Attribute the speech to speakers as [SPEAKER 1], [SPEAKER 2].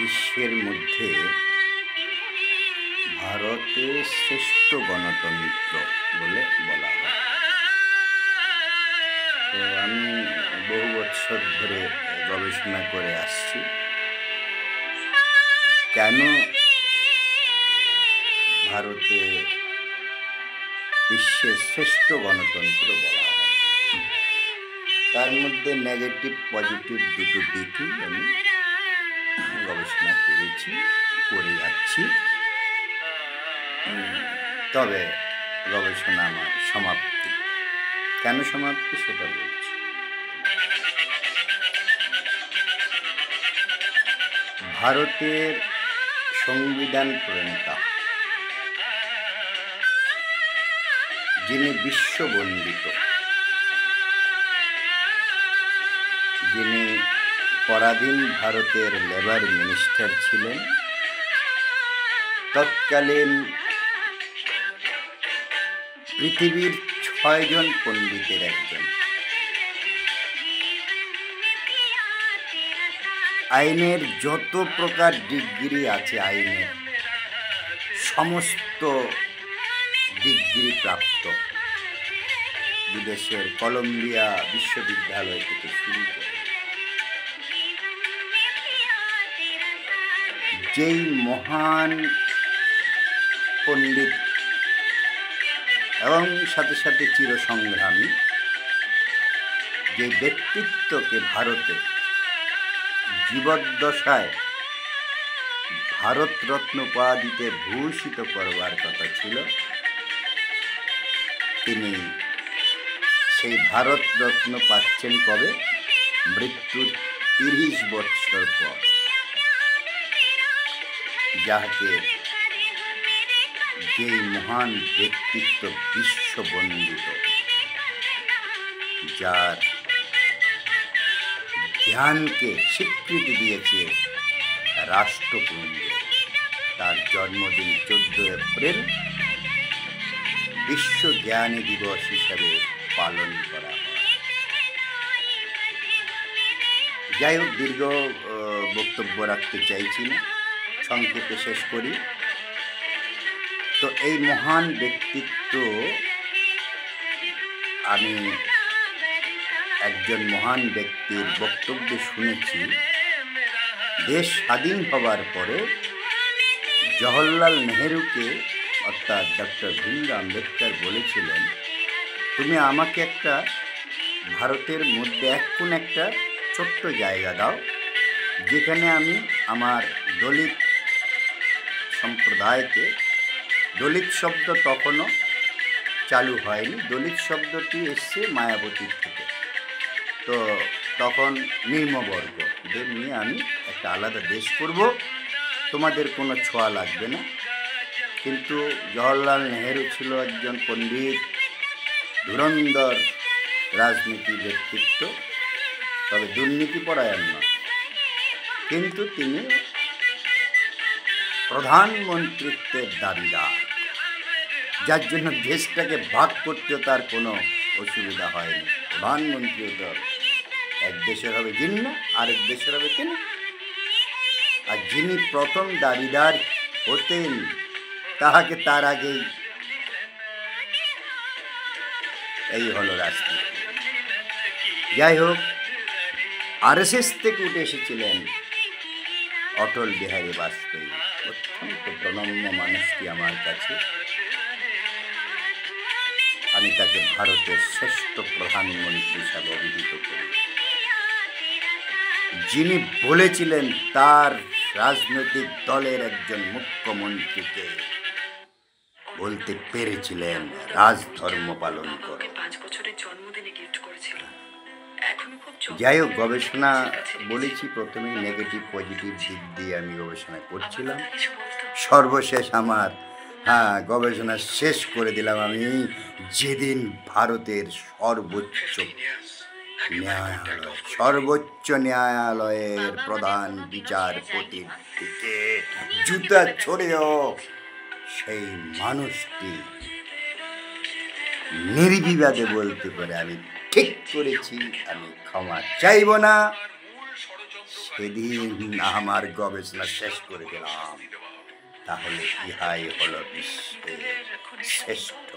[SPEAKER 1] বিশ্বের মধ্যে ভারতের শ্রেষ্ঠ গণতন্ত্র বলে বলা হয়। তো আমি বহু বছর ধরে গবেষণা করে আসছি কেন ভারতে বিশ্বের শ্রেষ্ঠ গণতন্ত্র বলা হয়। তার মধ্যে নেগেটিভ পজিটিভ দুটো দিকই আমি গবেষণা করে যাচ্ছি। তবে গবেষণা আমার সমাপ্তি। কেন সমাপ্তি সেটা বলছি। ভারতের সংবিধান প্রণেতা যিনি বিশ্ববন্দিত, যিনি পরাধীন ভারতের লেবার মিনিস্টার ছিলেন, তৎকালীন পৃথিবীর 6 জন পণ্ডিতের একজন, আইনের যত প্রকার ডিগ্রি আছে, আইনের সমস্ত ডিগ্রি প্রাপ্ত, বিদেশের কলম্বিয়া বিশ্ববিদ্যালয় থেকে শুরু করে, যেই মহান পণ্ডিত এবং সাথে সাথে চিরসংগ্রামী যে ব্যক্তিত্বকে ভারতে জীবদ্দশায় ভারতরত্ন উপাধিতে ভূষিত করবার কথা ছিল, তিনি সেই ভারতরত্ন পাচ্ছেন কবে? মৃত্যুর 30 বছর পর। যাহাকে যেই মহান ব্যক্তিত্ব বিশ্ববন্দিত, যার জ্ঞানকে স্বীকৃতি দিয়েছে রাষ্ট্রপুঞ্জ, তার জন্মদিন 14 এপ্রিল বিশ্ব জ্ঞানী দিবস হিসাবে পালন করা হয়। যাই হোক, দীর্ঘ বক্তব্য রাখতে চাইছি না, সংক্ষেপে শেষ করি। তো এই মহান ব্যক্তিত্ব, আমি একজন মহান ব্যক্তির বক্তব্য শুনেছি। দেশ স্বাধীন হবার পরে জওহরলাল নেহেরুকে, অর্থাৎ ডক্টর ভীমরাও আম্বেদকর বলেছিলেন, তুমি আমাকে একটা ভারতের মধ্যে কোন একটা ছোট্ট জায়গা দাও, যেখানে আমি আমার দলিত সম্প্রদায়কে, দলিত শব্দ তখনও চালু হয়নি, দলিত শব্দটি এসছে মায়াবতীর থেকে, তো তখন নিম্নবর্গদের নিয়ে আমি একটা আলাদা দেশ করব, তোমাদের কোনো ছোঁয়া লাগবে না। কিন্তু জওহরলাল নেহেরু ছিল একজন পণ্ডিত, ধুরন্ধর রাজনীতি ব্যক্তিত্ব, তবে দুর্নীতিপরায়ণ নয়, কিন্তু তিনি প্রধানমন্ত্রিত্বের দাবিদার, যার জন্য দেশটাকে ভাগ করতে তার কোনো অসুবিধা হয়নি। প্রধানমন্ত্রী দল এক দেশের হবে জিন্না, আরেক দেশের হবে তিনি। আর যিনি প্রথম দাবিদার হতেন, তাহাকে তার আগেই এই হলো রাজনীতি। যাই হোক, আরএসএস থেকে উঠে এসেছিলেন অটল বিহারী বাজপেয়ী, অত্যন্ত প্রণম্য মানুষটি আমার কাছে। আমি তাকে ভারতের শ্রেষ্ঠ প্রধানমন্ত্রী হিসাবে অভিহিত করি, যিনি বলেছিলেন তার রাজনৈতিক দলের একজন মুখ্যমন্ত্রীকে বলতে পেরেছিলেন, রাজধর্ম পালন করো। যাই হোক, গবেষণা বলেছি প্রথমেই নেগেটিভ পজিটিভ দিক দিয়ে আমি গবেষণা করছিলাম। সর্বশেষ আমার গবেষণা শেষ করে দিলাম আমি যেদিন ভারতের সর্বোচ্চ ন্যায়ালয়ের প্রধান বিচারপতির দিকে জুতা ছড়েও সেই মানুষটি নির্বিবাদে বলতে পারে, আমি ঠিক করেছি, আমি ক্ষমা চাইব না। সেদিন আমার গবেষণা শেষ করে দিলাম, তাহলে ইহাই হলো বিশ্বের শ্রেষ্ঠ।